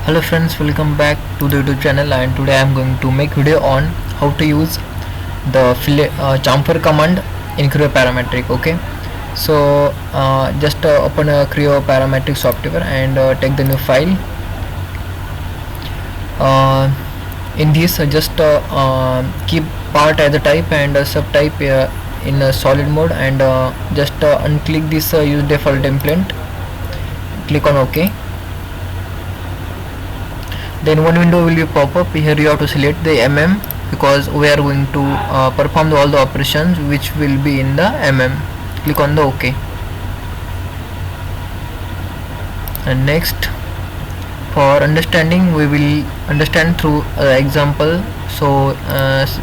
Hello friends, welcome back to the YouTube channel, and today I am going to make video on how to use the Fillet chamfer command in Creoparametric. Okay, so just open a Creoparametric software and take the new file. In this just keep part as a type and subtype in a solid mode, and just unclick this use default template, click on OK. Then one window will be pop up. Here you have to select the because we are going to perform all the operations which will be in the click on the OK. And next, for understanding, we will understand through example. So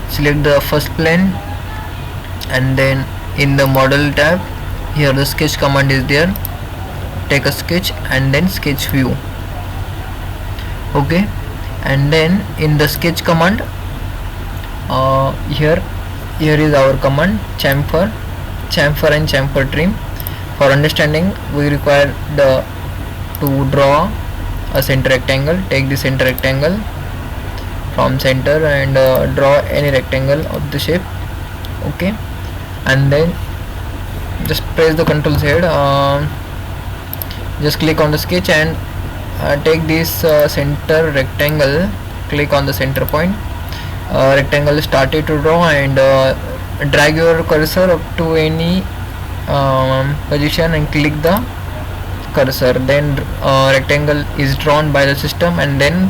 select the first plane, and then in the model tab here the sketch command is there. Take a sketch and then sketch view. Okay, and then in the sketch command, here is our command chamfer and chamfer trim. For understanding, we require to draw a center rectangle. Take the center rectangle from center and draw any rectangle of the shape. Okay, and then just press the Ctrl Z. Just click on the sketch and take this center rectangle, click on the center point. Rectangle started to draw, and drag your cursor up to any position and click the cursor. Then rectangle is drawn by the system, and then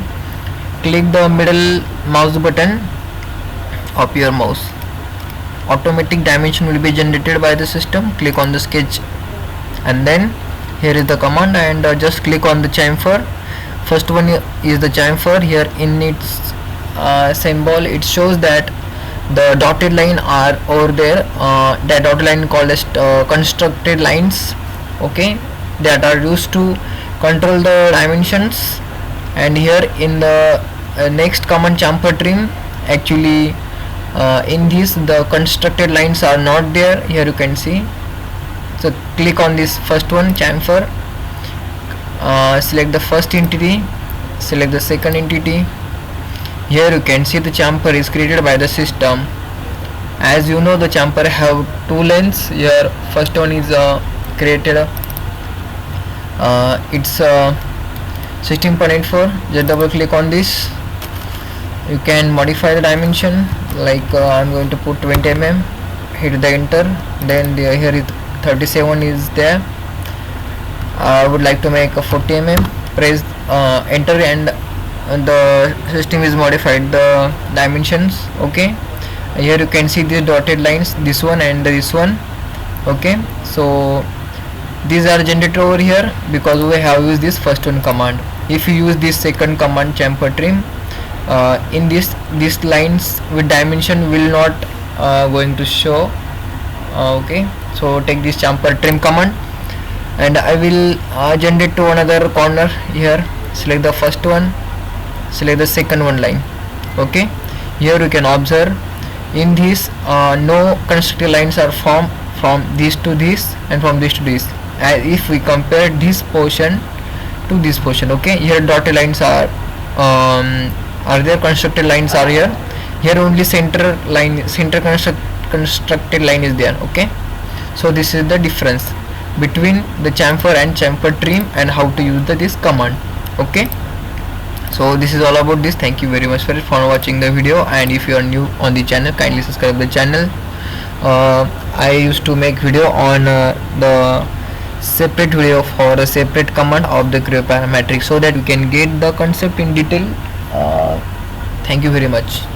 click the middle mouse button of your mouse. Automatic dimension will be generated by the system. Click on the sketch, and then here is the command, and just click on the chamfer. First one is the chamfer. Here in its symbol it shows that the dotted line are over there. That dotted line called as constructed lines. Okay, that are used to control the dimensions. And here in the next command chamfer trim, actually in this the constructed lines are not there. Here you can see. So click on this first one, chamfer. Select the first entity, select the second entity. Here you can see the chamfer is created by the system. As you know, the chamfer have two lengths. Here first one is created, it's 16.84. just double click on this. You can modify the dimension, like I'm going to put 20 hit the enter. Then here is 37 is there. I would like to make a 40 press enter, and the system is modified the dimensions. Okay, here you can see the dotted lines, this one and this one. Okay, so these are generated over here because we have used this first one command. If you use this second command, chamfer trim, in these lines with dimension will not going to show. Okay, so take this chamfer trim command, and I will generate to another corner. Here select the first one, select the second one line. Okay, here you can observe in this no constructed lines are formed from this to this and from this to this. If we compare this portion to this portion, okay, here dotted lines are there, constructed lines are here. Here only center constructed line is there. Okay, so this is the difference between the chamfer and chamfer trim and how to use this command. Okay, so this is all about this. Thank you very much for watching the video, and if you are new on the channel, kindly subscribe the channel. I used to make video on the separate video for a separate command of the Creoparametric, so that you can get the concept in detail. Thank you very much.